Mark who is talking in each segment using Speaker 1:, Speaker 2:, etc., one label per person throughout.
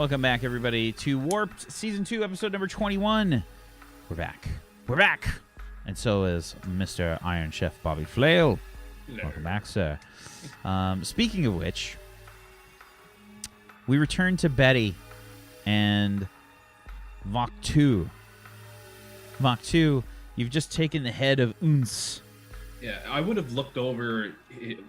Speaker 1: Welcome back, everybody, to Warped Season 2, Episode number 21. We're back. We're back. And so is Mr. Iron Chef Bobby Flail.
Speaker 2: Hello.
Speaker 1: Welcome back, sir. Speaking of which, we return to Betty and Vok 2. Vok 2, you've just taken the head of Uns.
Speaker 2: Yeah, I would have looked over,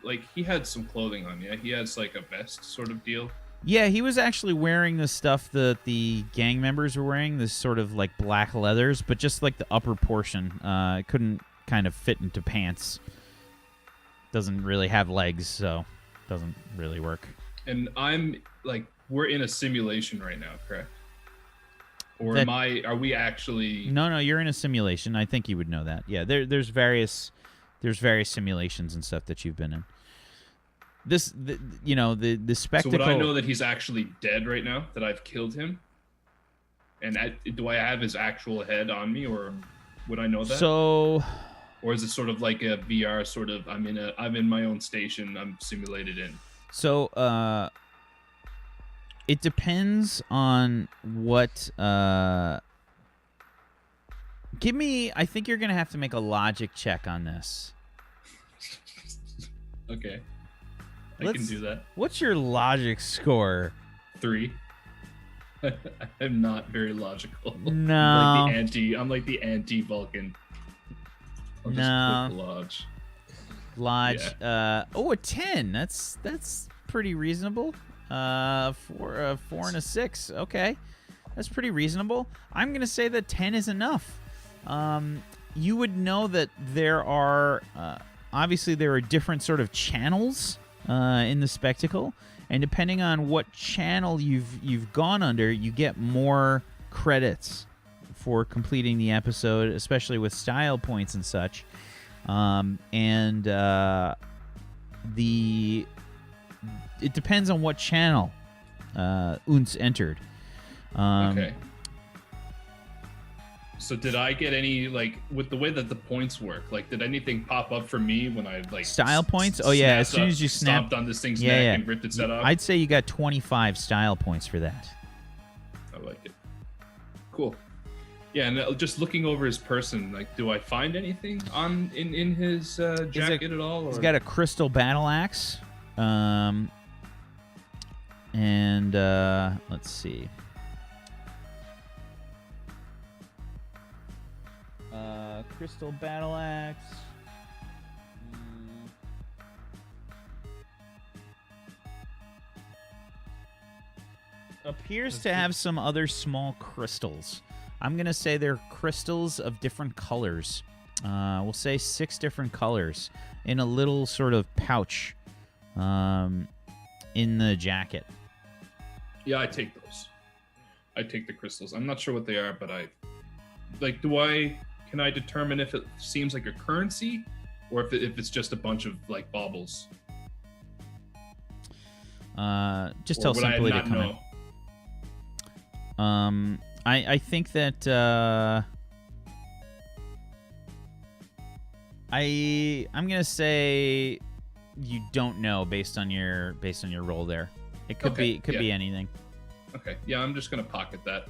Speaker 2: like, he had some clothing on, yeah? He has, like, a vest sort of deal.
Speaker 1: Yeah, he was actually wearing the stuff that the gang members were wearing, this sort of, like, black leathers, but just, like, the upper portion. It couldn't kind of fit into pants. Doesn't really have legs, so doesn't really work.
Speaker 2: And I'm, like, we're in a simulation right now, correct? Or are we actually...
Speaker 1: No, you're in a simulation. I think you would know that. Yeah, there's various simulations and stuff that you've been in. The spectacle...
Speaker 2: So would I know that he's actually dead right now? That I've killed him? And do I have his actual head on me, or would I know that?
Speaker 1: So...
Speaker 2: Or is it sort of like a VR sort of, I'm in my own station, I'm simulated in?
Speaker 1: So, it depends on what, I think you're going to have to make a logic check on this.
Speaker 2: Okay. I can do that.
Speaker 1: What's your logic score?
Speaker 2: 3. I'm not very logical.
Speaker 1: No.
Speaker 2: I'm like the anti-Vulcan. I'll just click Lodge.
Speaker 1: Lodge.
Speaker 2: Yeah.
Speaker 1: A 10. That's pretty reasonable. For a 4 and a 6. Okay. That's pretty reasonable. I'm going to say that 10 is enough. You would know that there are, obviously there are different sort of channels in the spectacle, and depending on what channel you've gone under, you get more credits for completing the episode, especially with style points and such. It depends on what channel Unz entered.
Speaker 2: Okay. So did I get any, like, with the way that the points work, like, did anything pop up for me when I, like...
Speaker 1: Style points? Oh, yeah, as soon as you
Speaker 2: stomped on this thing's neck and ripped its head off?
Speaker 1: I'd say you got 25 style points for that.
Speaker 2: I like it. Cool. Yeah, and just looking over his person, like, do I find anything in his jacket at all? Or?
Speaker 1: He's got a crystal battle axe. Let's see. Crystal battle axe. Appears to have some other small crystals. I'm going to say they're crystals of different colors. We'll say 6 different colors in a little sort of pouch in the jacket.
Speaker 2: Yeah, I take those. I take the crystals. I'm not sure what they are, but can I determine if it seems like a currency or if it's just a bunch of, like, baubles?
Speaker 1: Just tell simply to come in. I think that I'm gonna say you don't know based on your role there. It could be anything.
Speaker 2: Okay. Yeah, I'm just gonna pocket that.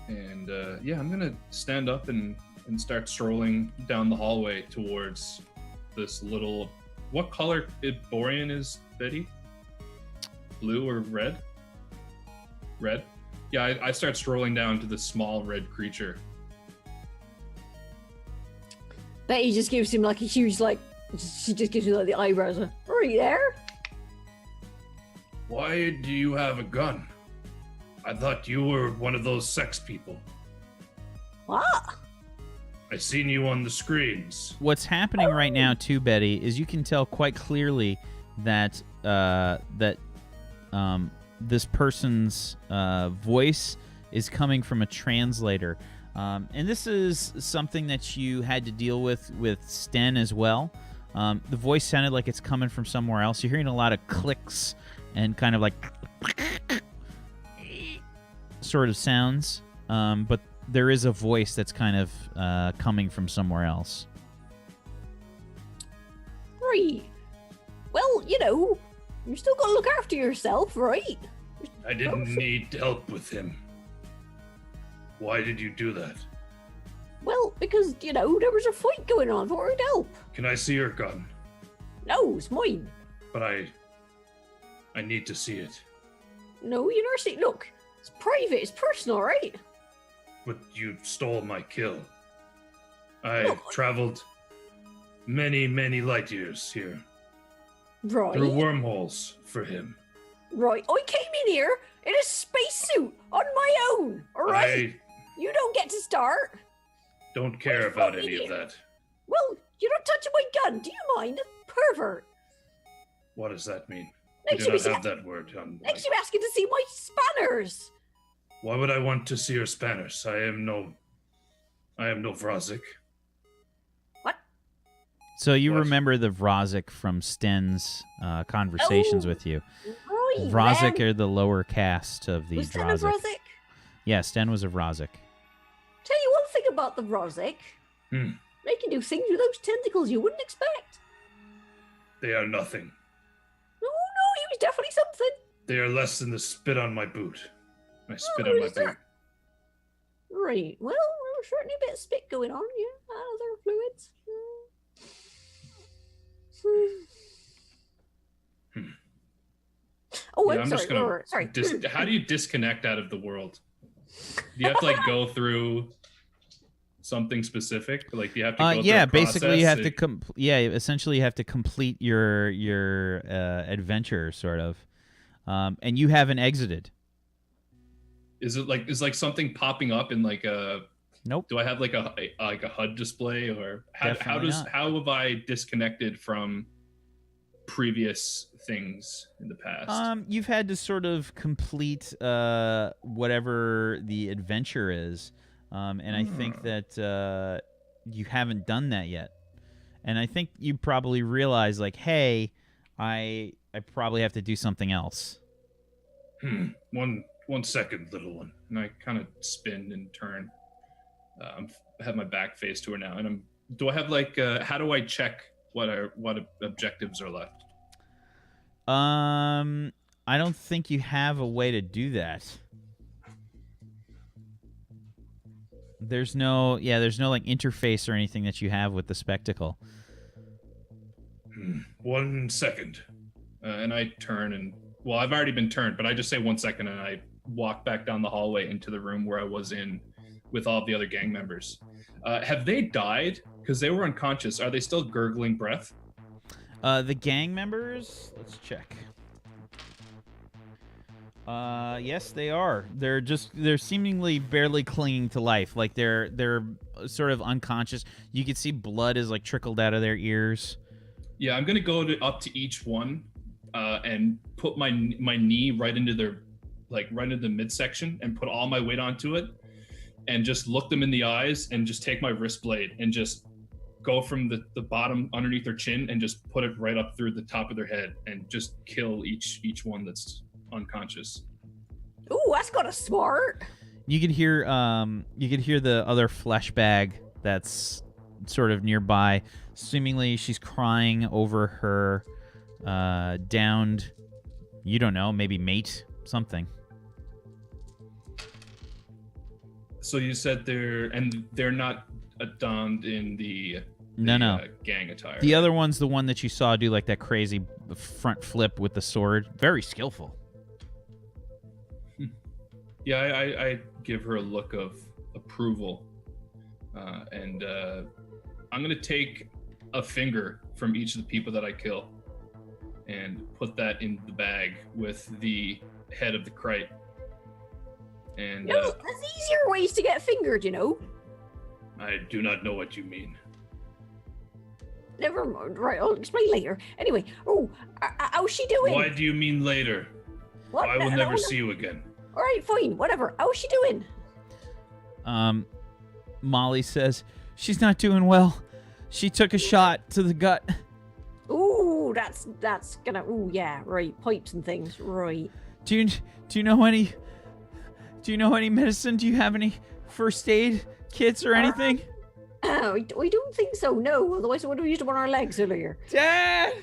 Speaker 2: And I'm gonna stand up and start strolling down the hallway towards this little. What color Borean is Betty? Blue or red? Red. Yeah, I start strolling down to this small red creature.
Speaker 3: Betty just gives him like a huge, like, she just gives him like the eyebrows. Are you there?
Speaker 2: Why do you have a gun? I thought you were one of those sex people.
Speaker 3: What?
Speaker 2: I seen you on the screens.
Speaker 1: What's happening right now, too, Betty, is you can tell quite clearly that this person's voice is coming from a translator. And this is something that you had to deal with Sten as well. The voice sounded like it's coming from somewhere else. You're hearing a lot of clicks and kind of like sort of sounds, but there is a voice that's kind of coming from somewhere else.
Speaker 3: Right. Well, you still got to look after yourself, right?
Speaker 2: I didn't need help with him. Why did you do that?
Speaker 3: Well, because, there was a fight going on. Thought I'd help.
Speaker 2: Can I see your gun?
Speaker 3: No, it's mine.
Speaker 2: But I need to see it.
Speaker 3: No, you never see. Look, it's private. It's personal, right?
Speaker 2: But you stole my kill. I traveled many, many light years here.
Speaker 3: Right.
Speaker 2: Through wormholes for him.
Speaker 3: Right. I came in here in a spacesuit on my own, alright? You don't get to start.
Speaker 2: Don't care about any of that.
Speaker 3: Well, you're not touching my gun. Do you mind? Pervert.
Speaker 2: What does that mean?
Speaker 3: Next
Speaker 2: You do
Speaker 3: you
Speaker 2: not have that word on.
Speaker 3: Next you asking to see my spanners.
Speaker 2: Why would I want to see your spanners? I am no Vrazik.
Speaker 3: What?
Speaker 1: So you
Speaker 2: What?
Speaker 1: remember the Vrazik from Sten's conversations with you.
Speaker 3: Right.
Speaker 1: Vrazik
Speaker 3: then.
Speaker 1: are the lower caste of the
Speaker 3: Was Sten a
Speaker 1: Drazik.
Speaker 3: Vrazik?
Speaker 1: Yeah, Sten was a Vrazik.
Speaker 3: Tell you one thing about the Vrazik. They can do things with those tentacles you wouldn't expect.
Speaker 2: They are nothing.
Speaker 3: No, he was definitely something.
Speaker 2: They are less than the spit on my boot. I spit
Speaker 3: Oh,
Speaker 2: on my
Speaker 3: is that-
Speaker 2: boot.
Speaker 3: Right. Well, there's certainly a bit of spit going on, yeah. Other fluids. Oh,
Speaker 2: Yeah,
Speaker 3: I'm
Speaker 2: just
Speaker 3: sorry.
Speaker 2: gonna
Speaker 3: Sorry.
Speaker 2: how do you disconnect out of the world? Do you have to go through something specific? Like, do you have to go through
Speaker 1: yeah,
Speaker 2: a
Speaker 1: basically you have
Speaker 2: process?
Speaker 1: to essentially you have to complete your adventure sort of. And you haven't exited.
Speaker 2: Is like something popping up in like a?
Speaker 1: Nope.
Speaker 2: Do I have like a HUD display, or how
Speaker 1: Definitely not.
Speaker 2: how have I disconnected from previous things in the past?
Speaker 1: You've had to sort of complete whatever the adventure is, and I think that you haven't done that yet. And I think you probably realize, like, hey, I probably have to do something else.
Speaker 2: One second, little one. And I kind of spin and turn. I have my back face to her now, and do I have like? How do I check what objectives are left?
Speaker 1: I don't think you have a way to do that. There's no like interface or anything that you have with the spectacle.
Speaker 2: 1 second. And I turn and, well, I've already been turned, but I just say 1 second and I walk back down the hallway into the room where I was in with all of the other gang members. Have they died? Because they were unconscious. Are they still gurgling breath?
Speaker 1: The gang members, let's check. Yes, they are. They're seemingly barely clinging to life. Like they're sort of unconscious. You can see blood is like trickled out of their ears.
Speaker 2: Yeah, I'm gonna go up to each one and put my knee right into the midsection and put all my weight onto it and just look them in the eyes and just take my wrist blade and just go from the bottom underneath their chin and just put it right up through the top of their head and just kill each one that's unconscious.
Speaker 3: Ooh, that's got a smart.
Speaker 1: You could hear the other flesh bag that's sort of nearby. Seemingly she's crying over her downed, you don't know, maybe mate, something.
Speaker 2: So you said they're not donned in the
Speaker 1: No.
Speaker 2: gang attire.
Speaker 1: The other one's the one that you saw do like that crazy front flip with the sword. Very skillful.
Speaker 2: Yeah, I give her a look of approval, and I'm gonna take a finger from each of the people that I kill and put that in the bag with the head of the crate. And
Speaker 3: There's easier ways to get fingered, you know.
Speaker 2: I do not know what you mean.
Speaker 3: Never mind. Right, I'll explain later. Anyway, how's she doing?
Speaker 2: Why do you mean later?
Speaker 3: What?
Speaker 2: I will
Speaker 3: No,
Speaker 2: never
Speaker 3: no.
Speaker 2: see you again.
Speaker 3: All right, fine, whatever. How's she doing?
Speaker 1: Molly says she's not doing well. She took a shot to the gut.
Speaker 3: Ooh, that's gonna. Ooh, yeah, right. Pipes and things, right.
Speaker 1: Do you know any medicine? Do you have any first aid kits or anything?
Speaker 3: I don't think so. No, otherwise I would have used them on our legs earlier.
Speaker 1: Dad.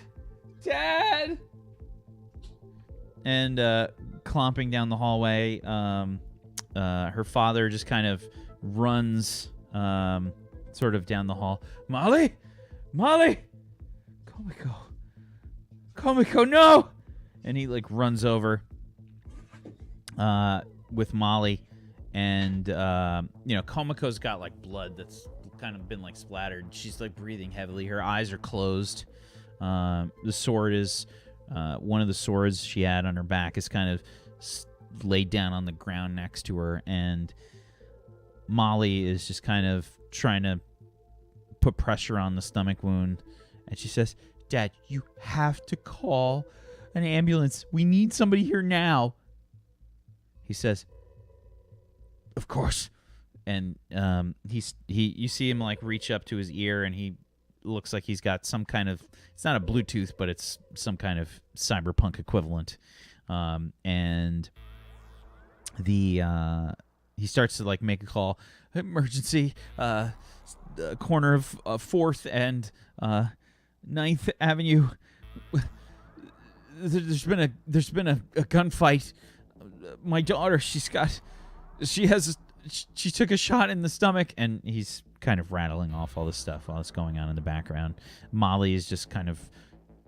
Speaker 1: And clomping down the hallway. Her father just kind of runs sort of down the hall. Molly! Komiko, no! And he like runs over with Molly, and Komiko's got like blood that's kind of been like splattered. She's like breathing heavily. Her eyes are closed. The sword is one of the swords she had on her back is kind of laid down on the ground next to her, and Molly is just kind of trying to put pressure on the stomach wound, and she says, Dad, you have to call an ambulance. We need somebody here now. He says, of course. And you see him like reach up to his ear, and he looks like he's got some kind of, it's not a Bluetooth, but it's some kind of cyberpunk equivalent. And he starts to like make a call. Emergency, corner of 4th and 9th Avenue. There's been a gunfight. My daughter, she took a shot in the stomach, and he's kind of rattling off all this stuff while it's going on in the background. Molly is just kind of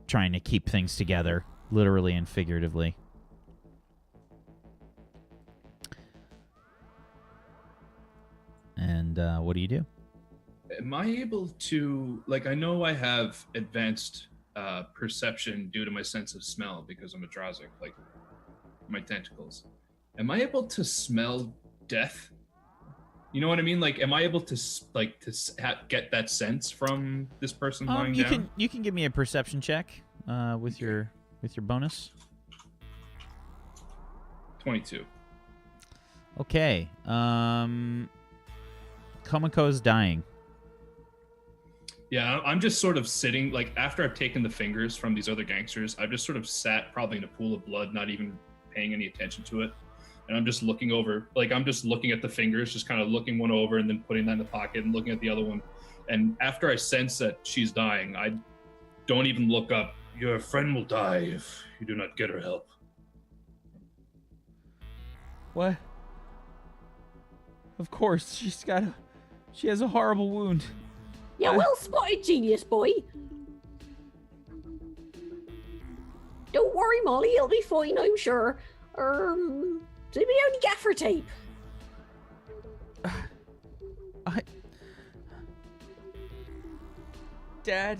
Speaker 1: trying to keep things together, literally and figuratively. And what do you do?
Speaker 2: Am I able to, like, I know I have advanced perception due to my sense of smell because I'm a Drazic, like my tentacles. Am I able to smell death? You know what I mean? Like, am I able to get that sense from this person lying down?
Speaker 1: You can give me a perception check with your bonus.
Speaker 2: 22.
Speaker 1: Okay. Komiko's dying.
Speaker 2: Yeah, I'm just sort of sitting, like, after I've taken the fingers from these other gangsters, I've just sort of sat probably in a pool of blood, not even paying any attention to it. And I'm just looking over, like, I'm just looking at the fingers, just kind of looking one over and then putting that in the pocket and looking at the other one. And after I sense that she's dying, I don't even look up. Your friend will die if you do not get her help.
Speaker 1: What? Of course, she has a horrible wound.
Speaker 3: Yeah, well spotted, genius boy. Don't worry, Molly, it'll be fine, I'm sure. Does anybody have any gaffer tape?
Speaker 1: Dad,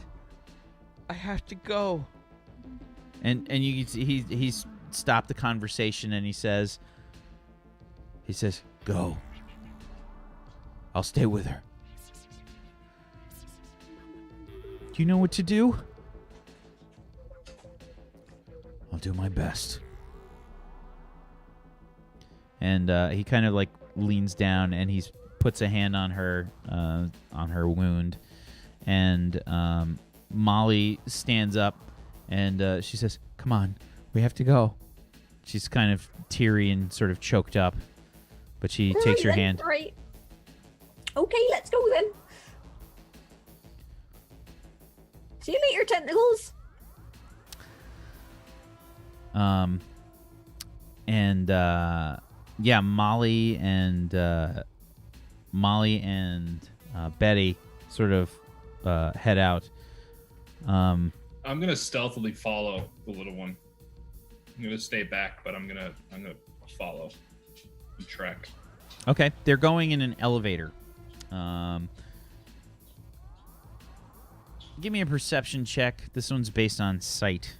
Speaker 1: I have to go. And you can see he's stopped the conversation, and he says, go. I'll stay with her. Do you know what to do? I'll do my best. And he kind of like leans down, and he puts a hand on her wound. And Molly stands up, and she says, "Come on, we have to go." She's kind of teary and sort of choked up, but she takes your hand.
Speaker 3: Right. Okay, let's go then. See you later, tentacles.
Speaker 1: Yeah, Molly and Betty sort of head out.
Speaker 2: I'm gonna stealthily follow the little one. I'm gonna stay back, but I'm gonna follow and track.
Speaker 1: Okay, they're going in an elevator. Give me a perception check. This one's based on sight.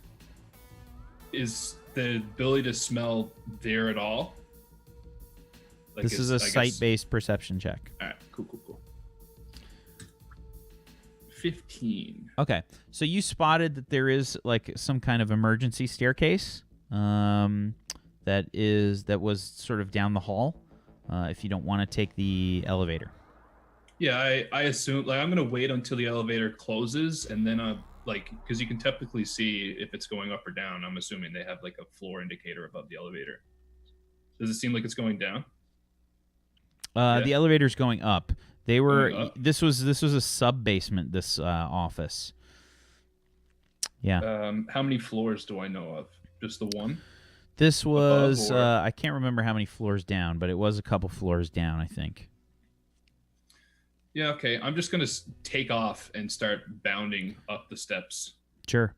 Speaker 2: Is the ability to smell there at all? Like,
Speaker 1: this is a sight-based perception check.
Speaker 2: All right, cool. 15.
Speaker 1: Okay, so you spotted that there is like some kind of emergency staircase that was sort of down the hall. If you don't want to take the elevator.
Speaker 2: Yeah, I assume, like, I'm gonna wait until the elevator closes, and then because you can typically see if it's going up or down. I'm assuming they have like a floor indicator above the elevator. Does it seem like it's going down?
Speaker 1: The elevator's going up. They were.
Speaker 2: Going up?
Speaker 1: This was a sub basement. This office. Yeah.
Speaker 2: How many floors do I know of? Just the one?
Speaker 1: This was,
Speaker 2: or-
Speaker 1: I can't remember how many floors down, but it was a couple floors down, I think.
Speaker 2: Yeah, okay. I'm just going to take off and start bounding up the steps.
Speaker 1: Sure.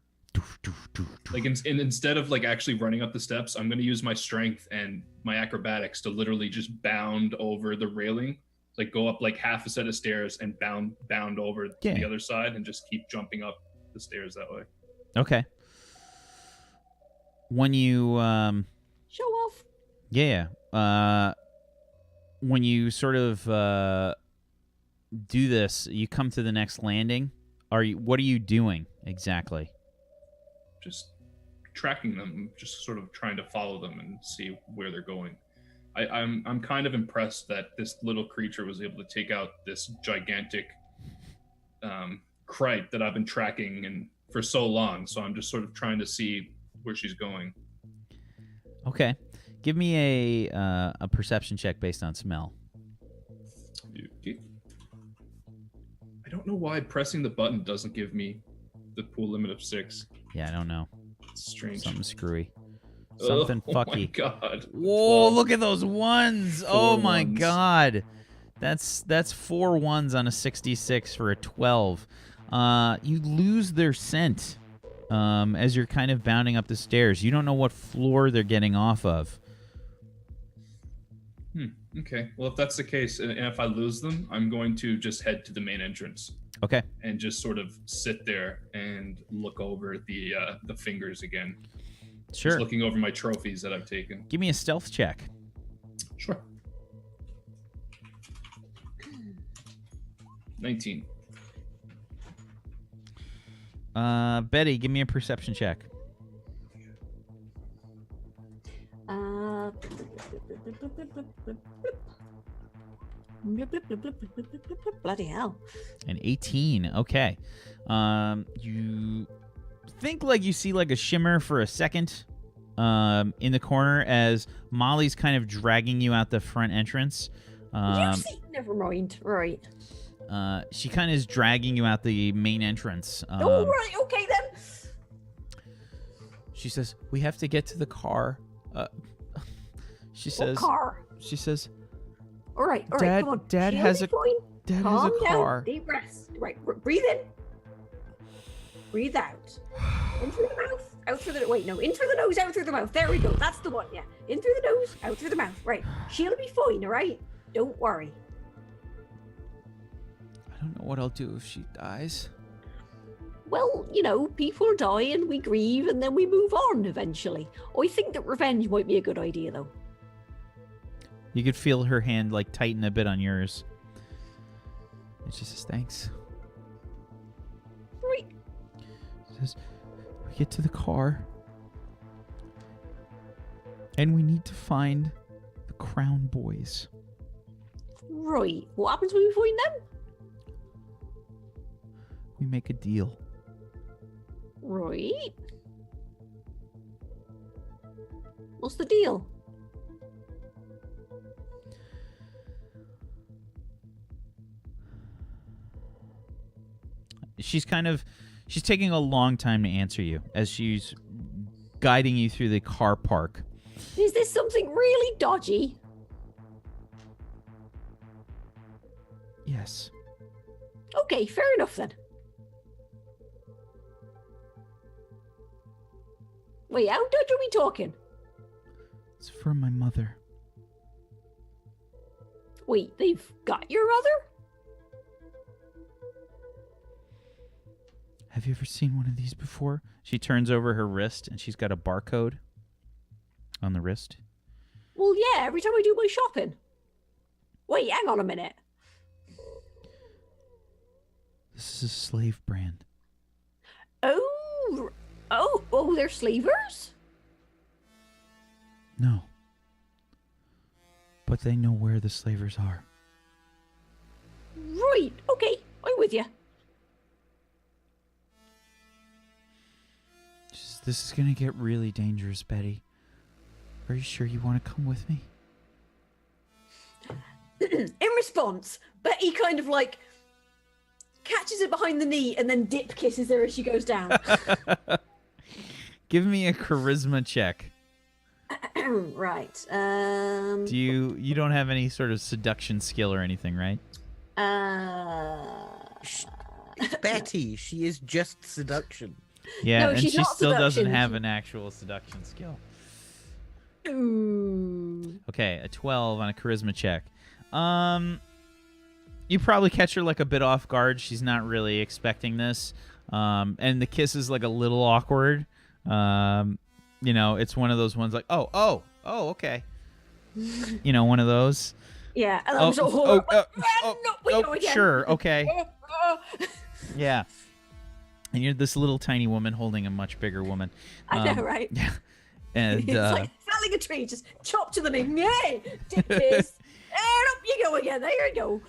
Speaker 2: Like, instead of like actually running up the steps, I'm going to use my strength and my acrobatics to literally just bound over the railing. Like, go up like half a set of stairs and bound over to the other side and just keep jumping up the stairs that way.
Speaker 1: Okay. When you
Speaker 3: Show off.
Speaker 1: when you sort of do this, you come to the next landing. What are you doing exactly?
Speaker 2: Just tracking them, just sort of trying to follow them and see where they're going. I'm kind of impressed that this little creature was able to take out this gigantic Krite that I've been tracking and for so long. So I'm just sort of trying to see where she's going.
Speaker 1: Okay, give me a perception check based on smell.
Speaker 2: I don't know why pressing the button doesn't give me the pool limit of 6.
Speaker 1: Yeah, I don't know.
Speaker 2: It's strange.
Speaker 1: Something screwy. Something fucky.
Speaker 2: Oh my god.
Speaker 1: Whoa, look at those ones. Oh my
Speaker 2: ones.
Speaker 1: god. That's 4 ones on a 66 for a 12. You lose their scent as you're kind of bounding up the stairs. You don't know what floor they're getting off of.
Speaker 2: Okay. Well, if that's the case, and if I lose them, I'm going to just head to the main entrance.
Speaker 1: Okay.
Speaker 2: And just sort of sit there and look over the fingers again.
Speaker 1: Sure.
Speaker 2: Just looking over my trophies that I've taken.
Speaker 1: Give me a stealth check.
Speaker 2: Sure. 19.
Speaker 1: Betty, give me a perception check.
Speaker 3: Bloody hell.
Speaker 1: An 18. Okay. You think like you see like a shimmer for a second in the corner as Molly's kind of dragging you out the front entrance.
Speaker 3: You see? Never mind. Right.
Speaker 1: She kind of is dragging you out the main entrance.
Speaker 3: Oh, right. Okay, then.
Speaker 1: She says, "We have to get to the car." She says,
Speaker 3: What car?
Speaker 1: She says,
Speaker 3: All right,
Speaker 1: Dad,
Speaker 3: come on.
Speaker 1: Dad
Speaker 3: She'll
Speaker 1: has
Speaker 3: be
Speaker 1: a-
Speaker 3: fine.
Speaker 1: "Dad
Speaker 3: Calm
Speaker 1: has a
Speaker 3: down.
Speaker 1: car."
Speaker 3: Deep breaths. Right, breathe in. Breathe out. In through the mouth, out through the... Wait, no. In through the nose, out through the mouth. There we go. That's the one, yeah. In through the nose, out through the mouth. Right. She'll be fine, all right? Don't worry.
Speaker 1: I don't know what I'll do if she dies.
Speaker 3: Well, you know, people die and we grieve and then we move on eventually. I think that revenge might be a good idea, though.
Speaker 1: You could feel her hand like tighten a bit on yours. And she says, "Thanks."
Speaker 3: Right.
Speaker 1: She says, "We get to the car, and we need to find the Crown Boys."
Speaker 3: Right. What happens when we find them?
Speaker 1: We make a deal.
Speaker 3: Right. What's the deal?
Speaker 1: She's taking a long time to answer you as she's guiding you through the car park.
Speaker 3: Is this something really dodgy?
Speaker 1: Yes.
Speaker 3: Okay, fair enough then. Wait, how dodgy are we talking?
Speaker 1: It's for my mother.
Speaker 3: Wait, they've got your mother?
Speaker 1: Have you ever seen one of these before? She turns over her wrist and she's got a barcode on the wrist.
Speaker 3: Well, yeah, every time I do my shopping. Wait, hang on a minute.
Speaker 1: This is a slave brand.
Speaker 3: Oh, they're slavers?
Speaker 1: No. But they know where the slavers are.
Speaker 3: Right, okay, I'm with you.
Speaker 1: This is going to get really dangerous, Betty. Are you sure you want to come with me?
Speaker 3: In response, Betty kind of like catches it behind the knee and then dip kisses her as she goes down.
Speaker 1: Give me a charisma check.
Speaker 3: Right.
Speaker 1: Do you don't have any sort of seduction skill or anything, right?
Speaker 4: It's Betty. She is just seduction.
Speaker 1: Yeah,
Speaker 3: No,
Speaker 1: and
Speaker 3: she's
Speaker 1: she
Speaker 3: not
Speaker 1: still doesn't
Speaker 3: seduction.
Speaker 1: have an actual seduction skill.
Speaker 3: Ooh.
Speaker 1: Okay, a 12 on a charisma check. You probably catch her like a bit off guard. She's not really expecting this. And the kiss is like a little awkward. It's one of those ones like, oh, okay. One of those.
Speaker 3: Yeah. And I'm so
Speaker 1: sure, okay. Yeah. And you're this little tiny woman holding a much bigger woman.
Speaker 3: I know, right?
Speaker 1: Yeah. And
Speaker 3: It's like felling a tree, just chop to the thing. Yay! Dip this. And up you go again. There you go.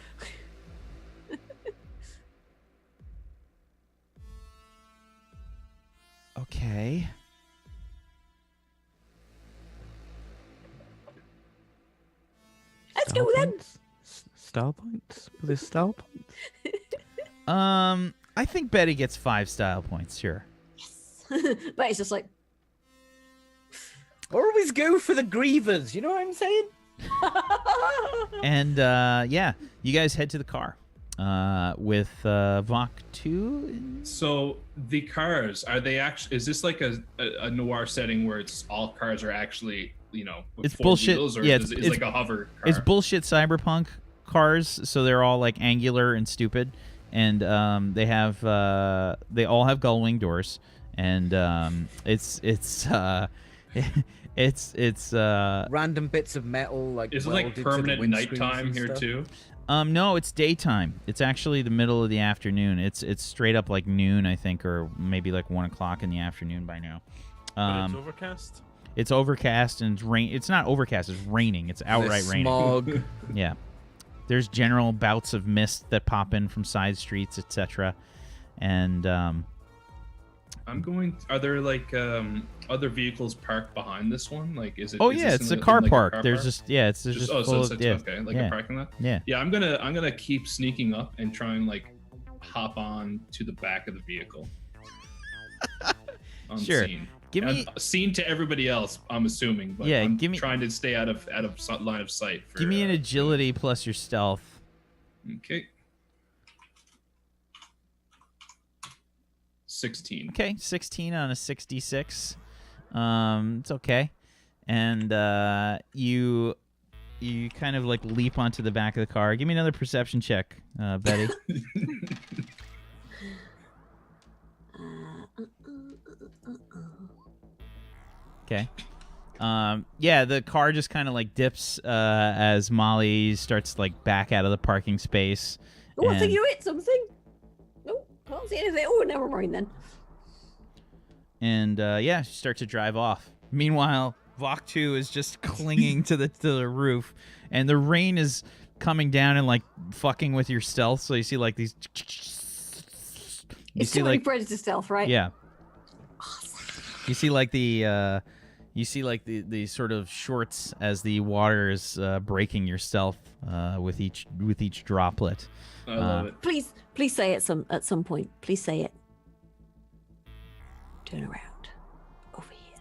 Speaker 1: okay.
Speaker 3: Let's go then.
Speaker 4: Style points? Are there style points?
Speaker 1: I think Betty gets 5 style points, sure.
Speaker 3: But it's just like,
Speaker 4: Always go for the grievers, you know what I'm saying?
Speaker 1: And you guys head to the car with Vok 2.
Speaker 2: So the cars, are they actually? Is this like a noir setting where it's all cars are actually with
Speaker 1: It's
Speaker 2: 4
Speaker 1: bullshit.
Speaker 2: wheels, or
Speaker 1: Yeah,
Speaker 2: is
Speaker 1: it's
Speaker 2: like a hover car?
Speaker 1: It's bullshit cyberpunk cars, so they're all like angular and stupid, and they all have gull wing doors, and it's
Speaker 4: Random bits of metal, like
Speaker 2: Is it like
Speaker 4: welded to the
Speaker 2: permanent
Speaker 4: windscreens
Speaker 2: nighttime
Speaker 4: and
Speaker 2: here
Speaker 4: stuff?
Speaker 2: too?
Speaker 1: no, it's daytime. It's actually the middle of the afternoon. It's straight up like noon, I think, or maybe like 1 o'clock in the afternoon by now.
Speaker 5: But it's overcast?
Speaker 1: It's overcast and it's rain. It's not overcast. It's raining. It's outright
Speaker 4: The
Speaker 1: raining.
Speaker 4: smog.
Speaker 1: Yeah. There's general bouts of mist that pop in from side streets, etc. And
Speaker 2: I'm going. Are there like other vehicles parked behind this one? Like, is it?
Speaker 1: oh
Speaker 2: is
Speaker 1: yeah,
Speaker 2: this
Speaker 1: it's
Speaker 2: in
Speaker 1: a
Speaker 2: in,
Speaker 1: car
Speaker 2: like,
Speaker 1: park.
Speaker 2: car
Speaker 1: There's
Speaker 2: park?
Speaker 1: just it's just
Speaker 2: so
Speaker 1: full
Speaker 2: it's
Speaker 1: of yeah,
Speaker 2: okay, like
Speaker 1: yeah,
Speaker 2: a parking lot.
Speaker 1: yeah.
Speaker 2: Yeah, I'm gonna keep sneaking up and try and like hop on to the back of the vehicle.
Speaker 1: Sure.
Speaker 2: Unseen.
Speaker 1: Give me
Speaker 2: Seen to everybody else, I'm assuming, but
Speaker 1: Yeah,
Speaker 2: I'm
Speaker 1: give me-
Speaker 2: trying to stay out of line of sight. For,
Speaker 1: give me an agility plus your stealth.
Speaker 2: Okay. 16.
Speaker 1: Okay, 16 on a 66. It's okay. And you kind of like leap onto the back of the car. Give me another perception check, Betty. Okay. Yeah, the car just kind of like dips as Molly starts like back out of the parking space.
Speaker 3: oh, I think
Speaker 1: And-
Speaker 3: you hit something. No, can't see anything. Oh, never mind then.
Speaker 1: And yeah, she starts to drive off. Meanwhile, Vok 2 is just clinging to the roof, and the rain is coming down and like fucking with your stealth. So you see like these. You
Speaker 3: It's
Speaker 1: see
Speaker 3: too many
Speaker 1: like
Speaker 3: predator stealth, right?
Speaker 1: yeah. You see like the the sort of shorts as the water is breaking your stealth with each droplet.
Speaker 2: I love it.
Speaker 3: Please say it at some point. Please say it. Turn around. Over here.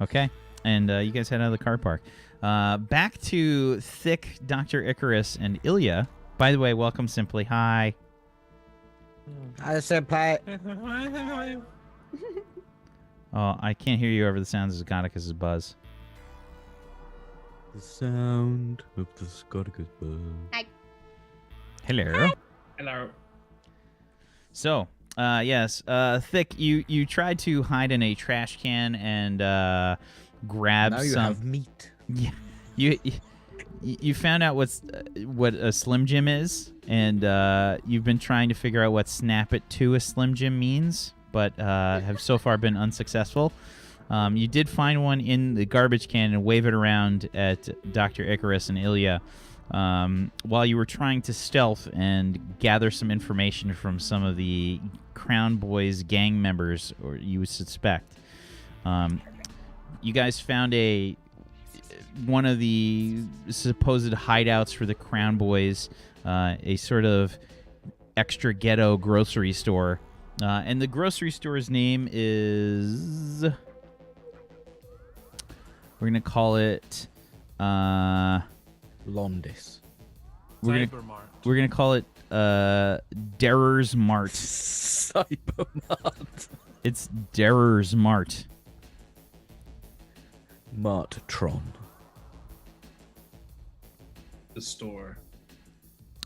Speaker 1: Okay, and you guys head out of the car park. Back to Thick, Dr. Icarus, and Ilya. By the way, welcome, Simply. Hi.
Speaker 4: I said play.
Speaker 1: Oh, I can't hear you over the sounds of Scoticus' buzz.
Speaker 4: The sound of the Scoticus buzz.
Speaker 1: Hello.
Speaker 2: Hello.
Speaker 1: So, yes, Thick, you tried to hide in a trash can and grab
Speaker 4: Now you
Speaker 1: some.
Speaker 4: have meat.
Speaker 1: Yeah, you found out what a Slim Jim is, and you've been trying to figure out what Snap It to a Slim Jim means, but have so far been unsuccessful. You did find one in the garbage can and wave it around at Dr. Icarus and Ilya while you were trying to stealth and gather some information from some of the Crown Boys gang members, or you would suspect. You guys found one of the supposed hideouts for the Crown Boys, a sort of extra ghetto grocery store. And the grocery store's name is We're gonna call it.
Speaker 4: Londis.
Speaker 1: We're
Speaker 5: Cybermart.
Speaker 1: gonna call it Derrers Mart.
Speaker 4: Cybermart.
Speaker 1: It's Derrers Mart.
Speaker 4: Martron.
Speaker 2: The store.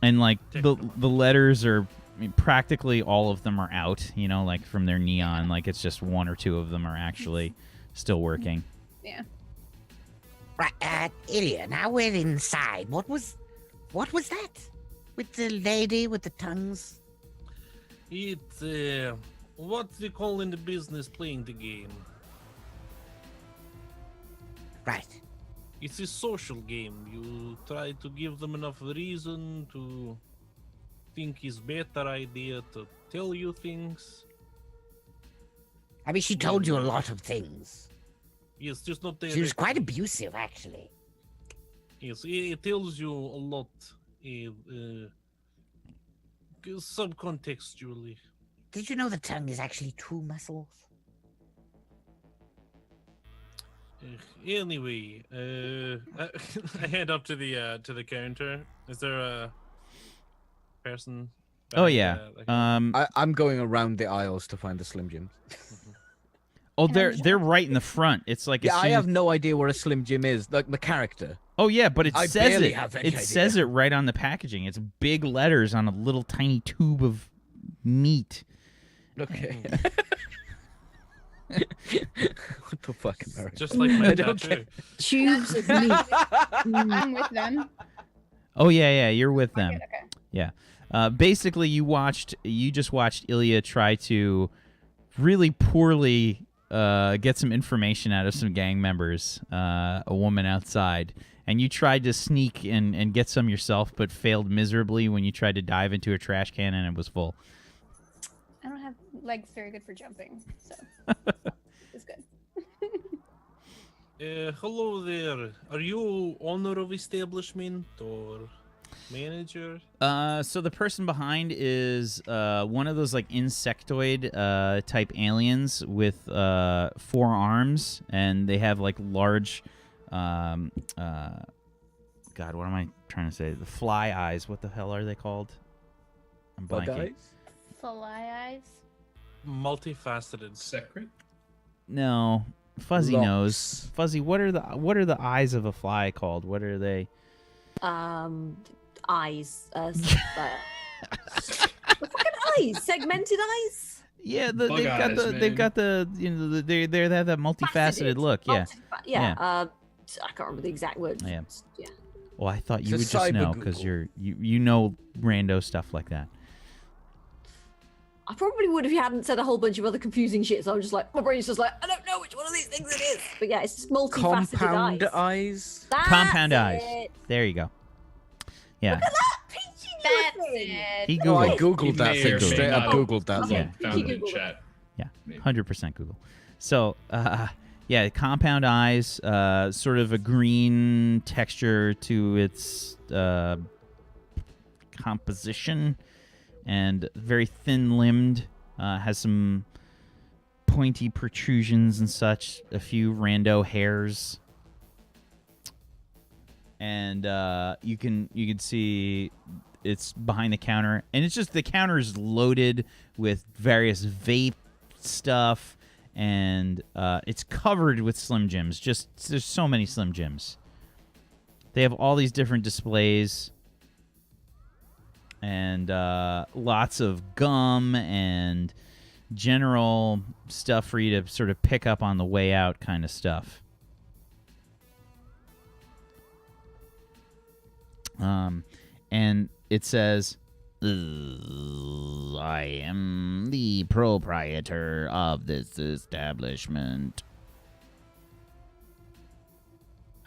Speaker 1: And like the
Speaker 5: Techno.
Speaker 1: letters are, I mean, practically all of them are out. You know, like from their neon. Like it's just one or two of them are actually still working.
Speaker 3: Yeah.
Speaker 4: Right, Ilya, now we're inside. What was that? With the lady with the tongues?
Speaker 5: It's what we call in the business playing the game.
Speaker 4: Right.
Speaker 5: It's a social game. You try to give them enough reason to think it's better idea to tell you things.
Speaker 4: I mean, she told you a lot of things.
Speaker 5: Yes, just not
Speaker 4: She was quite abusive, actually.
Speaker 5: Yes, it tells you a lot, subcontextually.
Speaker 4: Did you know the tongue is actually two muscles?
Speaker 5: Anyway, I head up to the counter. Is there a person?
Speaker 1: Oh
Speaker 5: behind
Speaker 1: yeah.
Speaker 4: I'm going around the aisles to find the Slim Jims.
Speaker 1: Oh,
Speaker 3: Can I just
Speaker 1: they're
Speaker 3: ask-
Speaker 1: right in the front. It's like as
Speaker 4: Yeah, I
Speaker 1: soon
Speaker 4: have
Speaker 1: as-
Speaker 4: no idea where a Slim Jim is, like the character.
Speaker 1: Oh yeah, but it
Speaker 4: I
Speaker 1: says
Speaker 4: barely
Speaker 1: it.
Speaker 4: have any
Speaker 1: It
Speaker 4: idea.
Speaker 1: says it right on the packaging. It's big letters on a little tiny tube of meat.
Speaker 4: Okay. What the fuck, America?
Speaker 5: Just like my
Speaker 4: I don't
Speaker 5: tattoo.
Speaker 3: Tubes of meat.
Speaker 6: I'm with them.
Speaker 1: Oh yeah, you're with them.
Speaker 6: Okay.
Speaker 1: Yeah. Basically, you just watched Ilya try to really poorly get some information out of some gang members, a woman outside, and you tried to sneak and get some yourself, but failed miserably when you tried to dive into a trash can and it was full.
Speaker 6: I don't have legs very good for jumping, so it's good.
Speaker 5: Hello there. Are you owner of establishment or manager?
Speaker 1: So the person behind is one of those like insectoid type aliens with 4 arms, and they have like large, God, what am I trying to say? The fly eyes. What the hell are they called? I'm
Speaker 4: Bug
Speaker 1: blanking.
Speaker 4: eyes?
Speaker 6: Fly eyes.
Speaker 5: Multifaceted.
Speaker 2: Secret?
Speaker 1: No, Fuzzy
Speaker 4: Locks.
Speaker 1: knows. Fuzzy, what are the eyes of a fly called? What are they?
Speaker 3: Eyes. The fucking eyes. Segmented eyes.
Speaker 1: Yeah,
Speaker 2: Bug eyes,
Speaker 1: they've
Speaker 2: man.
Speaker 1: got the they have that multifaceted
Speaker 3: Faceted.
Speaker 1: look. Yeah.
Speaker 3: Yeah.
Speaker 1: Yeah.
Speaker 3: I can't remember the exact word.
Speaker 1: Yeah.
Speaker 3: Yeah.
Speaker 1: Well, I thought you
Speaker 4: It's
Speaker 1: would
Speaker 4: a
Speaker 1: just know
Speaker 4: cyber
Speaker 1: because
Speaker 4: Google.
Speaker 1: you know rando stuff like that.
Speaker 3: I probably would if you hadn't said a whole bunch of other confusing shit. So I'm just like, my brain's just like, I don't know which one of these things it is. But yeah, it's just multifaceted
Speaker 4: Compound
Speaker 3: eyes.
Speaker 4: eyes?
Speaker 3: That's
Speaker 1: Compound eyes.
Speaker 3: it.
Speaker 1: There you go. Yeah.
Speaker 3: Look at that peachy new
Speaker 6: That's
Speaker 3: thing.
Speaker 6: it.
Speaker 1: He
Speaker 4: No, I
Speaker 1: Googled.
Speaker 2: He
Speaker 4: googled that
Speaker 2: may
Speaker 4: thing.
Speaker 2: or may
Speaker 4: Straight up
Speaker 2: not
Speaker 4: googled that
Speaker 3: Okay.
Speaker 4: thing.
Speaker 2: Found it in
Speaker 3: Google it.
Speaker 2: chat.
Speaker 1: Yeah.
Speaker 2: Maybe.
Speaker 1: 100% Google. So, yeah, compound eyes, sort of a green texture to its composition, and very thin-limbed. Has some pointy protrusions and such. A few rando hairs, and you can see it's behind the counter, and it's just the counter is loaded with various vape stuff. And it's covered with Slim Jims. Just there's so many Slim Jims. They have all these different displays, and lots of gum and general stuff for you to sort of pick up on the way out, kind of stuff. And it says, I am the proprietor of this establishment.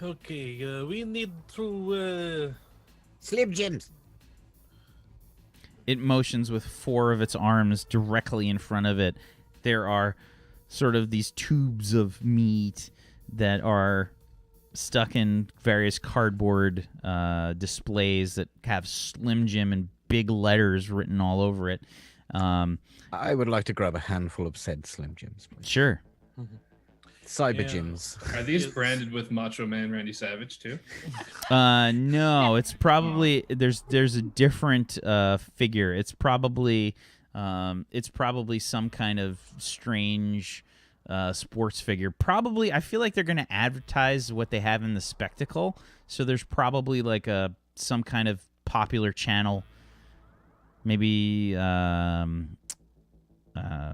Speaker 5: Okay, we need to.
Speaker 4: Slim Jims.
Speaker 1: It motions with 4 of its arms directly in front of it. There are sort of these tubes of meat that are stuck in various cardboard displays that have Slim Jim in big letters written all over it.
Speaker 4: I would like to grab a handful of said Slim Jims, please.
Speaker 1: Sure.
Speaker 7: cyber
Speaker 5: Yeah.
Speaker 7: gyms.
Speaker 2: Are these
Speaker 5: Yes.
Speaker 2: branded with Macho Man Randy Savage too?
Speaker 1: No, it's probably there's a different figure. It's probably some kind of strange sports figure. Probably, I feel like they're going to advertise what they have in the spectacle. So there's probably like some kind of popular channel. Maybe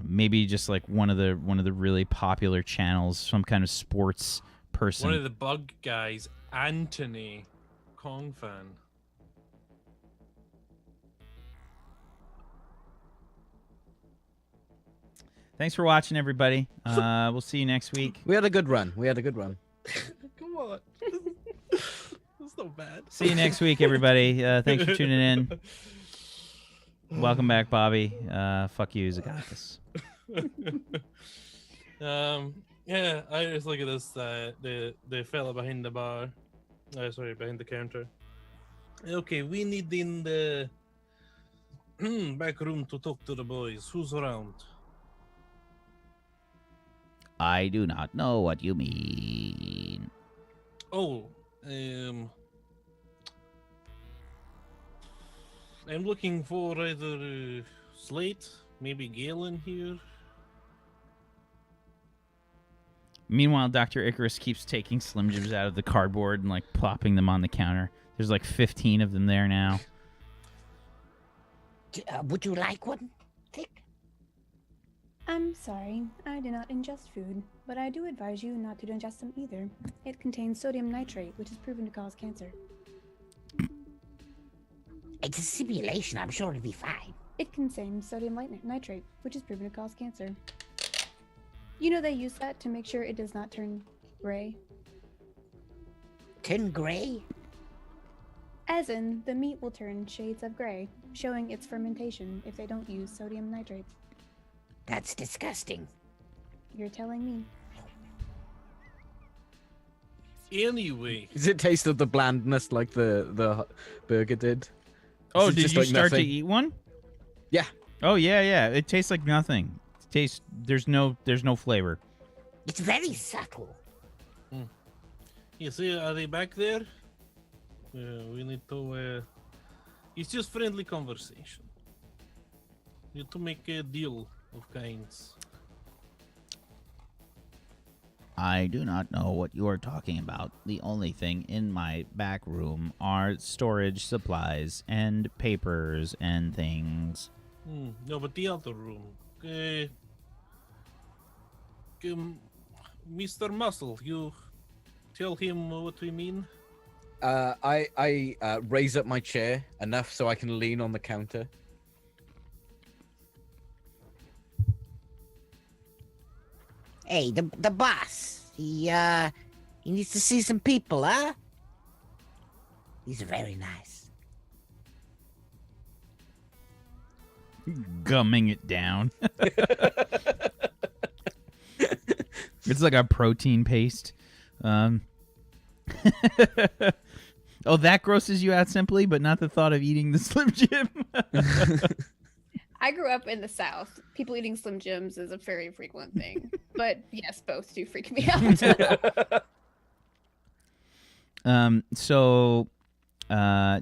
Speaker 1: maybe just like one of the really popular channels, some kind of sports person.
Speaker 5: One of the bug guys, Anthony, Kong fan.
Speaker 1: Thanks for watching, everybody. We'll see you next week.
Speaker 7: We had a good run.
Speaker 5: Come on. That's not bad.
Speaker 1: See you next week, everybody. Thanks for tuning in. Welcome back, Bobby. Fuck you, Zagathis.
Speaker 5: Yeah, I just look at this. The fella behind the bar. Behind the counter. Okay, we need in the back room to talk to the boys. Who's around?
Speaker 1: I do not know what you mean.
Speaker 5: Oh, I'm looking for either Slate, maybe Galen here.
Speaker 1: Meanwhile, Dr. Icarus keeps taking Slim Jims out of the cardboard and like plopping them on the counter. There's like 15 of them there now.
Speaker 4: Would you like one? Tick.
Speaker 6: I'm sorry, I do not ingest food, but I do advise you not to ingest them either. It contains sodium nitrate, which is proven to cause cancer.
Speaker 4: It's a simulation. I'm sure it'll be fine.
Speaker 6: It contains sodium nitrate, which is proven to cause cancer. You know they use that to make sure it does not turn gray.
Speaker 4: Turn gray?
Speaker 6: As in, the meat will turn shades of gray, showing its fermentation if they don't use sodium nitrate.
Speaker 4: That's disgusting.
Speaker 6: You're telling me.
Speaker 5: Anyway,
Speaker 7: Does it taste of the blandness like the burger did?
Speaker 1: Oh,
Speaker 7: Is it
Speaker 1: did
Speaker 7: just
Speaker 1: you
Speaker 7: like
Speaker 1: start
Speaker 7: nothing?
Speaker 1: to eat one?
Speaker 7: Yeah.
Speaker 1: Oh yeah. It tastes like nothing. There's no flavor.
Speaker 4: It's very subtle.
Speaker 5: you see, are they back there? We need to. It's just friendly conversation. Need to make a deal of kinds.
Speaker 1: I do not know what you are talking about. The only thing in my back room are storage supplies and papers and things.
Speaker 5: No, but the other room. Mr. Muscle, you tell him what we mean?
Speaker 7: I raise up my chair enough so I can lean on the counter.
Speaker 4: Hey, the boss. He needs to see some people, huh? He's very nice.
Speaker 1: Gumming it down. It's like a protein paste. Oh, that grosses you out simply, but not the thought of eating the Slim Jim.
Speaker 6: I grew up in the South. People eating Slim Jims is a very frequent thing. But yes, both do freak me out.
Speaker 1: So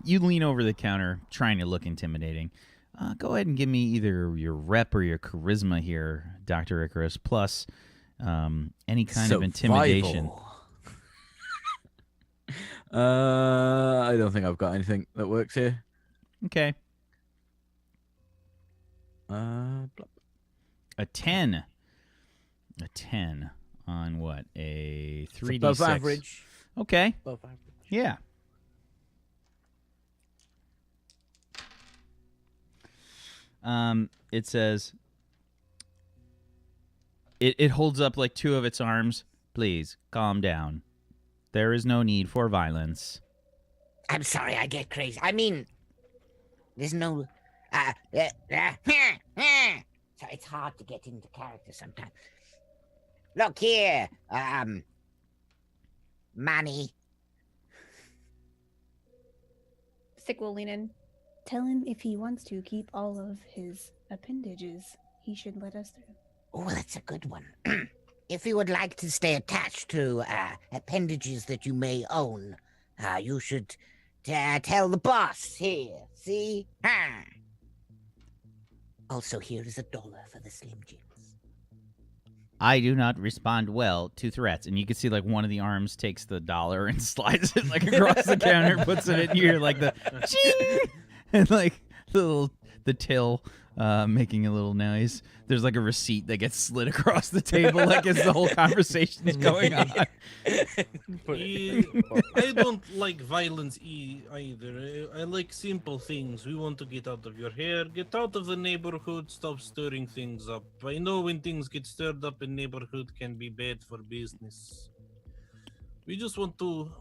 Speaker 1: you lean over the counter trying to look intimidating. Go ahead and give me either your rep or your charisma here, Dr. Icarus, plus any kind of intimidation.
Speaker 7: I don't think I've got anything that works here.
Speaker 1: Okay.
Speaker 7: Blah.
Speaker 1: A 10. A 10 on what? A 3d6.
Speaker 7: Above average.
Speaker 1: Okay.
Speaker 7: Above average.
Speaker 1: Yeah. It says it holds up like two of its arms. Please calm down. There is no need for violence.
Speaker 4: I'm sorry, I get crazy. I mean, there's no. So it's hard to get into character sometimes. Look here, Manny.
Speaker 6: Sick will lean in. Tell him if he wants to keep all of his appendages, he should let us through.
Speaker 4: Oh, that's a good one. if you would like to stay attached to appendages that you may own, you should tell the boss here. See? Ha! Also, here is $1 for the Slim Jims.
Speaker 1: I do not respond well to threats. And you can see like one of the arms takes the dollar and slides it like across the counter, puts it in here like the ching, and like the till making a little noise. There's like a receipt that gets slid across the table like as the whole conversation is going on.
Speaker 5: I don't like violence either. I like simple things. We want to get out of your hair, get out of the neighborhood, stop stirring things up. I know when things get stirred up in neighborhood can be bad for business. We just want to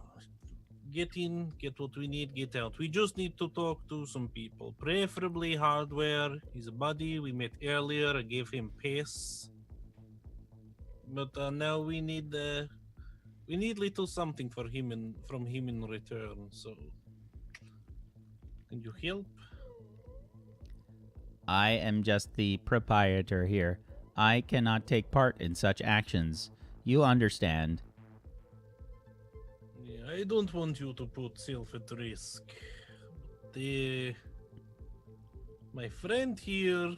Speaker 5: get in, get what we need, get out. We just need to talk to some people, preferably Hardware. He's a buddy we met earlier. I gave him pace, but now we need little something for him and from him in return. So, can you help?
Speaker 1: I am just the proprietor here. I cannot take part in such actions. You understand.
Speaker 5: I don't want you to put self at risk. My friend here,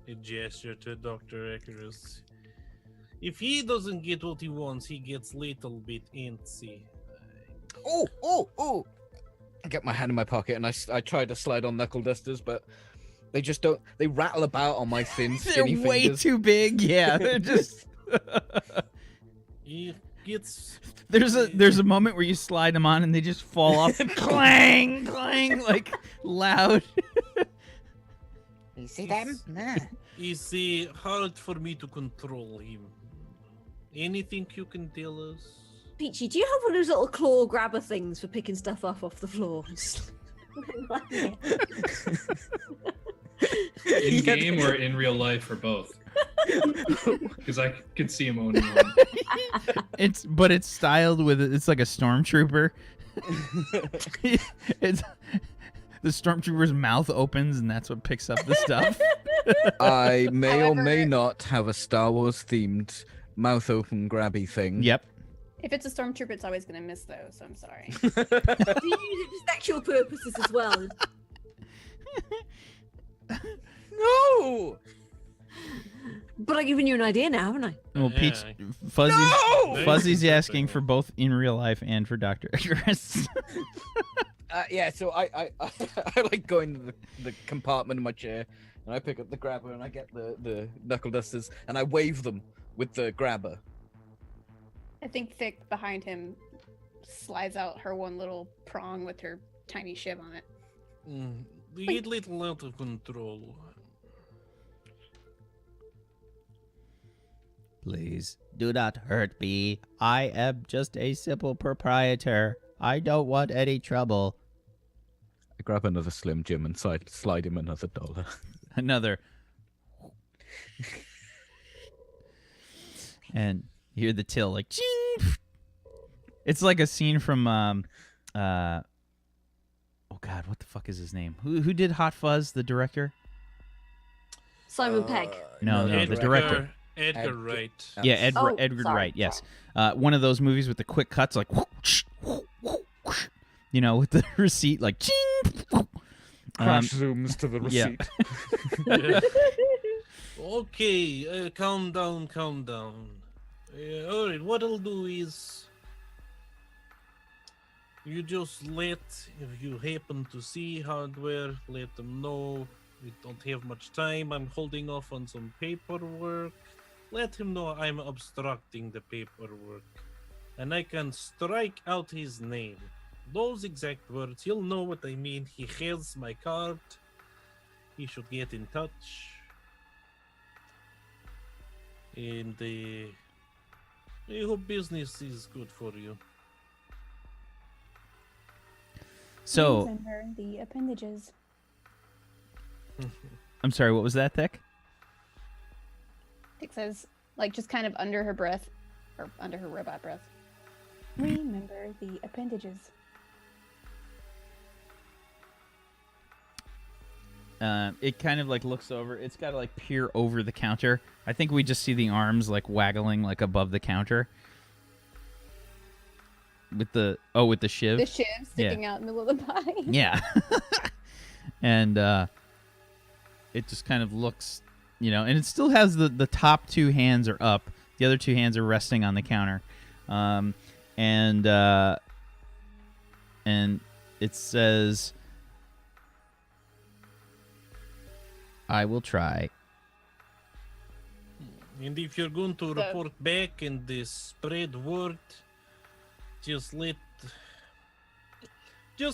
Speaker 5: a gesture to Dr. Icarus. If he doesn't get what he wants, he gets little bit antsy.
Speaker 7: Oh! I get my hand in my pocket and I try to slide on knuckle dusters, but they just don't. They rattle about on my thin, skinny
Speaker 1: They're way
Speaker 7: fingers.
Speaker 1: too big. Yeah, they're just.
Speaker 5: He gets.
Speaker 1: There's a moment where you slide them on and they just fall off, clang, clang, like loud.
Speaker 4: You see them? Nah.
Speaker 5: It's hard for me to control him. Anything you can tell us?
Speaker 3: Peachy, do you have one of those little claw grabber things for picking stuff off the floor?
Speaker 2: In game or in real life or both? Because I could see him owning one.
Speaker 1: It's styled with it's like a stormtrooper. It's the stormtrooper's mouth opens and that's what picks up the stuff.
Speaker 7: I may or may
Speaker 3: However-
Speaker 7: not have a Star Wars themed mouth open grabby thing.
Speaker 1: Yep.
Speaker 6: If it's a stormtrooper, it's always gonna miss though, so I'm sorry.
Speaker 3: Do you use it for sexual purposes as well?
Speaker 7: No!
Speaker 3: But I've given you an idea now, haven't I?
Speaker 1: Well,
Speaker 5: Yeah.
Speaker 1: Peach, Fuzzy's,
Speaker 7: No!
Speaker 1: Fuzzy's asking for both in real life and for Dr. Icarus.
Speaker 7: Yeah, so I like going to the compartment in my chair, and I pick up the grabber, and I get the knuckle dusters, and I wave them with the grabber.
Speaker 6: I think Thick behind him slides out her one little prong with her tiny shiv on it.
Speaker 5: We get little out of control.
Speaker 1: Please do not hurt me. I am just a simple proprietor. I don't want any trouble.
Speaker 7: I grab another Slim Jim and slide him another $1.
Speaker 1: Another. And you hear the till like ching. It's like a scene from oh god, what the fuck is his name? Who did Hot Fuzz, the director?
Speaker 3: Simon Pegg.
Speaker 1: No, the director.
Speaker 5: Edgar Wright.
Speaker 1: Yeah,
Speaker 3: Oh,
Speaker 1: Edgar
Speaker 3: sorry,
Speaker 1: Wright, yes. One of those movies with the quick cuts like whoosh, whoosh, whoosh, you know, with the receipt like ching.
Speaker 7: Crash zooms to the
Speaker 1: yeah.
Speaker 7: receipt.
Speaker 5: Okay, calm down. Alright, what I'll do is you just if you happen to see Hardware, let them know. We don't have much time. I'm holding off on some paperwork. Let him know I'm obstructing the paperwork. And I can strike out his name. Those exact words. He'll know what I mean. He has my card. He should get in touch. And I hope business is good for you.
Speaker 1: So,
Speaker 6: Remember the appendages.
Speaker 1: I'm sorry, what was that, Thick?
Speaker 6: Thick says, like, just kind of under her breath, or under her robot breath. Remember the appendages.
Speaker 1: it kind of like looks over. It's got to like peer over the counter. I think we just see the arms like waggling like above the counter. With the shiv.
Speaker 6: The shiv sticking out in the middle of the pie.
Speaker 1: Yeah. And it just kind of looks, and it still has the top two hands are up. The other two hands are resting on the counter. And it says, I will try.
Speaker 5: And if you're going to report back and spread word, just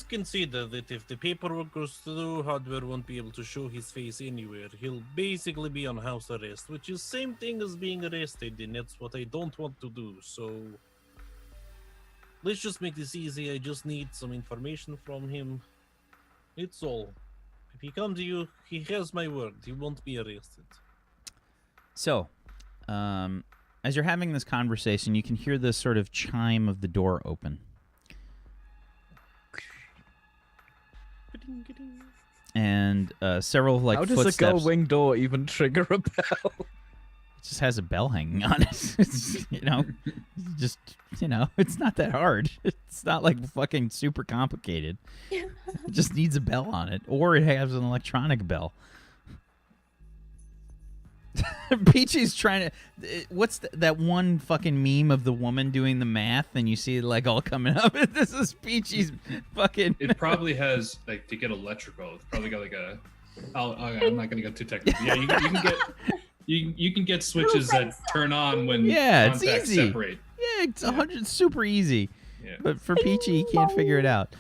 Speaker 5: consider that if the paperwork goes through, Hardware won't be able to show his face anywhere. He'll basically be on house arrest, which is same thing as being arrested, and that's what I don't want to do. So let's just make this easy. I just need some information from him. It's all. If he comes to you, he has my word. He won't be arrested.
Speaker 1: So, as you're having this conversation, you can hear the sort of chime of the door open. And several like
Speaker 7: How does
Speaker 1: footsteps.
Speaker 7: a gull wing door even trigger a bell?
Speaker 1: It just has a bell hanging on it. It's, it's not that hard. It's not like fucking super complicated. It just needs a bell on it, or it has an electronic bell. Peachy's trying to. What's that one fucking meme of the woman doing the math, and you see like all coming up? This is Peachy's fucking.
Speaker 2: It probably has like to get electrical. It's probably got like a. I'm not gonna go too technical. Yeah, you can get. You can get switches that turn on when
Speaker 1: it's
Speaker 2: contacts
Speaker 1: easy.
Speaker 2: separate.
Speaker 1: Yeah, it's 100 super easy.
Speaker 2: Yeah.
Speaker 1: But for Peachy, he can't figure it out.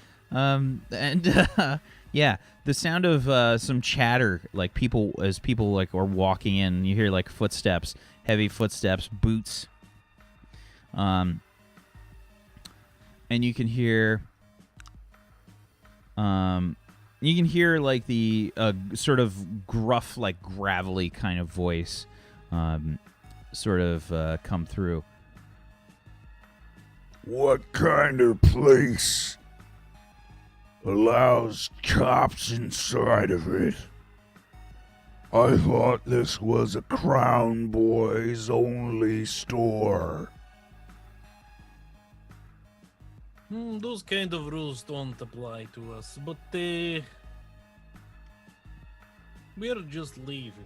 Speaker 1: Yeah, the sound of some chatter, like people like are walking in. You hear like footsteps, heavy footsteps, boots. And you can hear. You can hear like the sort of gruff, like gravelly kind of voice, sort of come through.
Speaker 8: What kind of place allows cops inside of it? I thought this was a Crown Boys only store.
Speaker 5: Those kind of rules don't apply to us, but we're just leaving.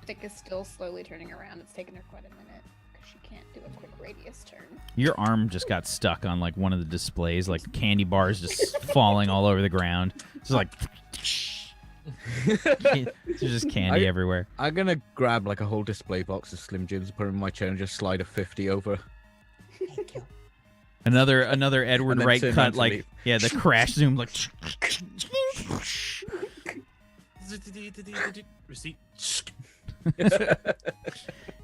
Speaker 6: Stick is still slowly turning around. It's taken her quite a minute because she can't do a quick radius turn.
Speaker 1: Your arm just got stuck on like one of the displays, like candy bars just falling all over the ground. It's like there's just candy everywhere.
Speaker 7: I'm gonna grab like a whole display box of Slim Jims, put it in my chair, and just slide a 50 over.
Speaker 4: Thank you.
Speaker 1: Another Edward
Speaker 7: And then
Speaker 1: Wright
Speaker 7: turn
Speaker 1: cut,
Speaker 7: around to
Speaker 1: like
Speaker 7: leave.
Speaker 1: yeah, the crash zoom, like
Speaker 5: Receipt.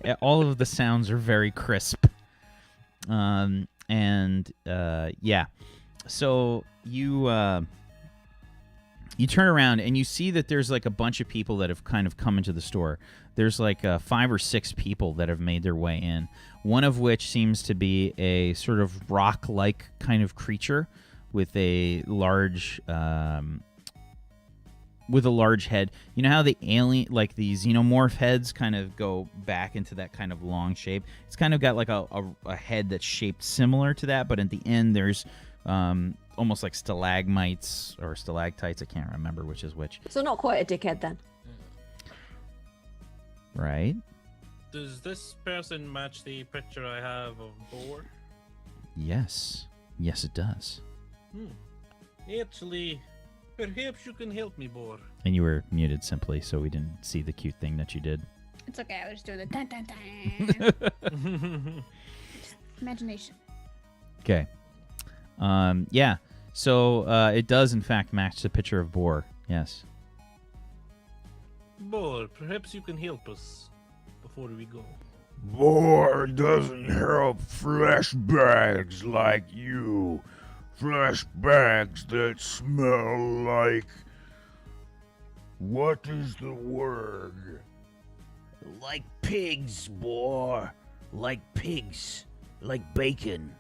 Speaker 1: yeah, all of the sounds are very crisp. Yeah, so you turn around and you see that there's like a bunch of people that have kind of come into the store. There's like 5 or 6 people that have made their way in. One of which seems to be a sort of rock-like kind of creature with a large head. You know how the alien, like the xenomorph heads, kind of go back into that kind of long shape. It's kind of got like a head that's shaped similar to that, but at the end there's almost like stalagmites or stalactites. I can't remember which is which.
Speaker 3: So not quite a dickhead then.
Speaker 1: Right?
Speaker 5: Does this person match the picture I have of Boar?
Speaker 1: Yes. Yes, it does.
Speaker 5: Actually, perhaps you can help me, Boar.
Speaker 1: And you were muted simply, so we didn't see the cute thing that you did.
Speaker 6: It's okay. I was just doing the dun dun dun. Imagination.
Speaker 1: Okay. Yeah. So it does in fact match the picture of Boar. Yes.
Speaker 5: Boar, perhaps you can help us before we go.
Speaker 8: Boar doesn't help flesh bags like you. Flesh bags that smell like... What is the word?
Speaker 9: Like pigs, boy. Like pigs. Like bacon.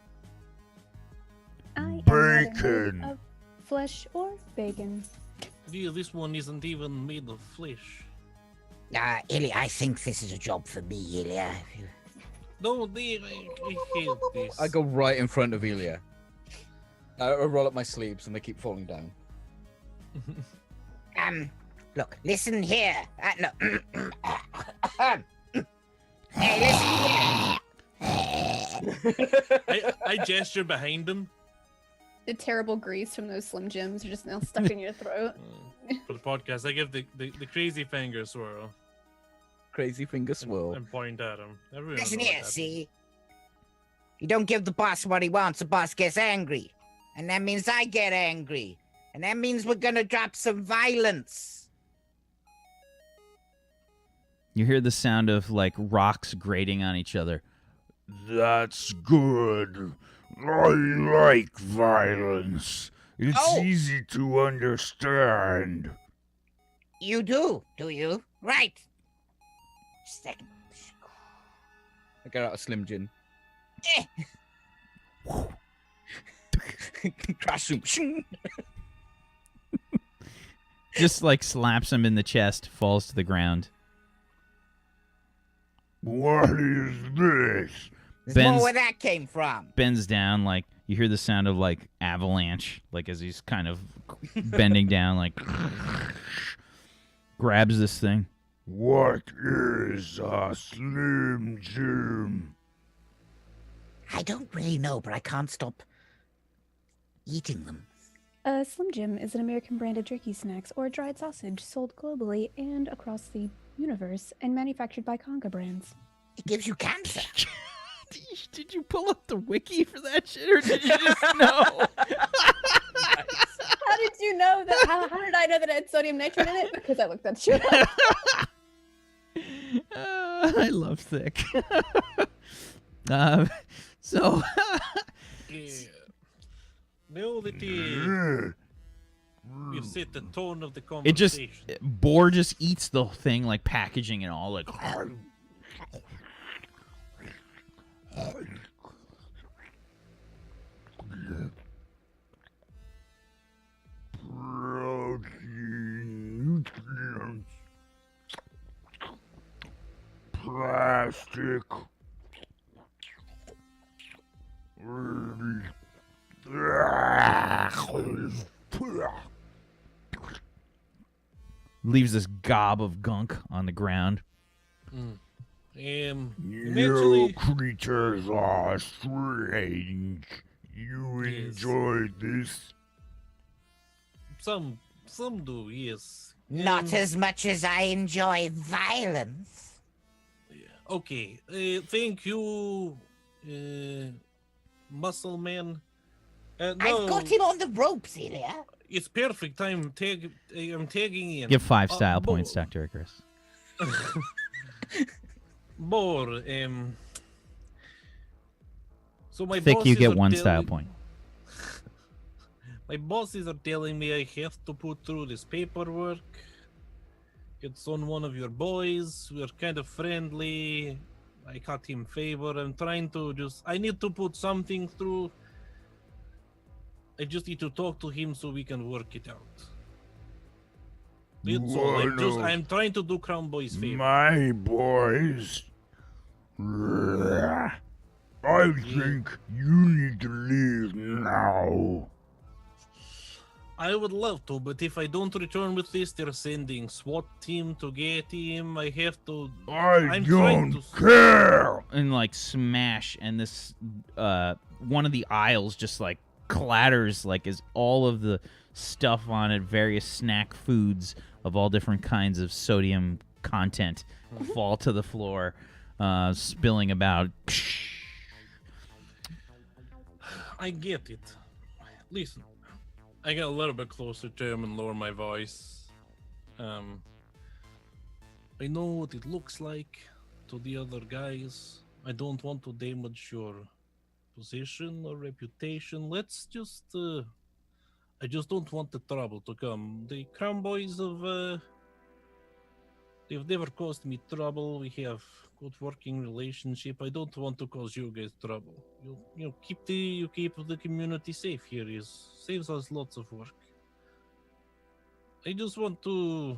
Speaker 6: I am neither made
Speaker 8: Bacon.
Speaker 6: of flesh or bacon.
Speaker 5: This one isn't even made of flesh.
Speaker 4: Ilya, I think this is a job for me, Ilya.
Speaker 5: No, I hate this.
Speaker 7: I go right in front of Ilya. I roll up my sleeves and they keep falling down.
Speaker 4: Look, listen here. No. Hey, listen here.
Speaker 5: I gesture behind him.
Speaker 6: The terrible grease from those Slim Jims are just now stuck in your throat.
Speaker 5: For the podcast, I give the crazy finger swirl.
Speaker 7: Crazy finger swirl.
Speaker 5: And point at him. Everyone
Speaker 4: Listen
Speaker 5: knows
Speaker 4: here,
Speaker 5: that.
Speaker 4: see? You don't give the boss what he wants, the boss gets angry. And that means I get angry. And that means we're gonna drop some violence.
Speaker 1: You hear the sound of like rocks grating on each other.
Speaker 8: That's good. I like violence. It's easy to understand.
Speaker 4: You do you? Right. Second.
Speaker 7: I get out a Slim Jim. Crash him.
Speaker 1: Just like slaps him in the chest, falls to the ground.
Speaker 8: What is this?
Speaker 4: There's
Speaker 1: Ben's-
Speaker 4: more where that came from.
Speaker 1: Bends down, like you hear the sound of like avalanche, like as he's kind of bending down, like grabs this thing.
Speaker 8: What is a Slim Jim?
Speaker 4: I don't really know, but I can't stop eating them.
Speaker 6: A Slim Jim is an American brand of jerky snacks or dried sausage sold globally and across the universe and manufactured by Conga brands.
Speaker 4: It gives you cancer.
Speaker 1: Did you pull up the wiki for that shit, or did you just know?
Speaker 6: How did you know that? How did I know that it had sodium nitrate in it? Because I looked that shit up.
Speaker 1: I love thick. So
Speaker 5: Know that we've set the tone of the
Speaker 1: it just
Speaker 5: conversation.
Speaker 1: Boar just eats the thing like packaging and all like.
Speaker 8: Protein, nutrients, plastic.
Speaker 1: Leaves this gob of gunk on the ground.
Speaker 8: You
Speaker 5: Eventually,
Speaker 8: creatures are strange. You
Speaker 5: Yes.
Speaker 8: enjoyed this?
Speaker 5: some do, yes.
Speaker 4: Not as much as I enjoy violence.
Speaker 5: Okay, thank you, muscle man. No,
Speaker 4: I've got him on the ropes, Ilya.
Speaker 5: It's perfect. I'm tagging in.
Speaker 1: Give 5 style
Speaker 5: Bo-
Speaker 1: points, Dr. Icarus.
Speaker 5: More. So my
Speaker 1: Thick, you
Speaker 5: bosses
Speaker 1: get
Speaker 5: are
Speaker 1: 1 style
Speaker 5: telling-
Speaker 1: point.
Speaker 5: My bosses are telling me I have to put through this paperwork. It's on one of your boys. We're kind of friendly. I cut him favor. I'm trying to I need to put something through. I just need to talk to him so we can work it out. That's all. I'm trying to do Crown Boy's favor.
Speaker 8: My boys. I think you need to leave now.
Speaker 5: I would love to, but if I don't return with this, they're sending SWAT team to get him. I have to.
Speaker 8: I
Speaker 5: trying
Speaker 8: don't
Speaker 5: to-
Speaker 8: care.
Speaker 1: And like smash, and this one of the aisles just like clatters, like as all of the stuff on it, various snack foods of all different kinds of sodium content, fall to the floor, spilling about.
Speaker 5: I get it. Listen, I get a little bit closer to him and lower my voice. I know what it looks like to the other guys. I don't want to damage your position or reputation. Let's just, I just don't want the trouble to come. The Crown Boys they've never caused me trouble. We have good working relationship. I don't want to cause you guys trouble. You keep the community safe here. Saves us lots of work. I just want to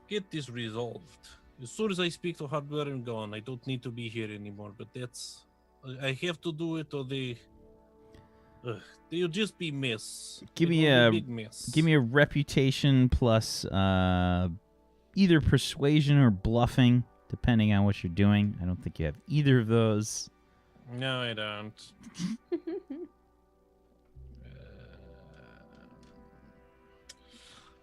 Speaker 5: get this resolved. As soon as I speak to Hardware and gone, I don't need to be here anymore. But that's, I have to do it, or they'll just be mess.
Speaker 1: Give me
Speaker 5: It'll
Speaker 1: a
Speaker 5: be big mess.
Speaker 1: Give me a reputation plus either persuasion or bluffing, depending on what you're doing. I don't think you have either of those.
Speaker 5: No, I don't.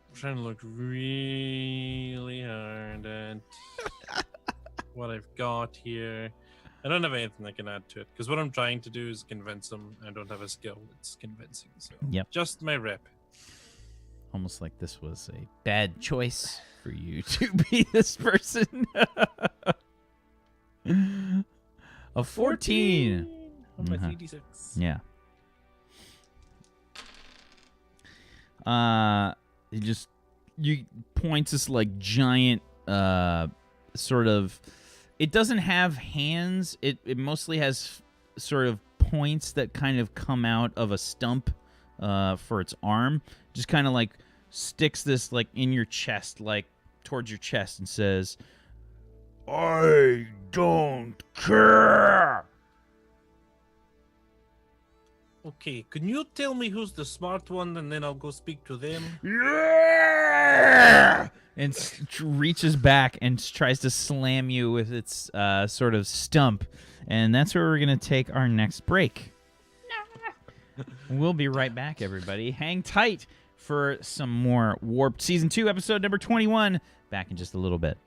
Speaker 5: I'm trying to look really hard at what I've got here. I don't have anything I can add to it because what I'm trying to do is convince them. I don't have a skill that's convincing, so
Speaker 1: Yep.
Speaker 5: just my rep.
Speaker 1: Almost like this was a bad choice for you to be this person. A 14.
Speaker 5: On my
Speaker 1: Uh-huh.
Speaker 5: 3d6.
Speaker 1: Yeah. You points this like giant sort of, it doesn't have hands. It mostly has sort of points that kind of come out of a stump for its arm. Just kind of like sticks this like in your chest, like towards your chest, and says,
Speaker 8: I don't care.
Speaker 5: Okay, can you tell me who's the smart one, and then I'll go speak to them?
Speaker 8: Yeah!
Speaker 1: and reaches back and tries to slam you with its sort of stump. And that's where we're going to take our next break. We'll be right back, everybody. Hang tight for some more Warped Season 2, episode number 21. Back in just a little bit.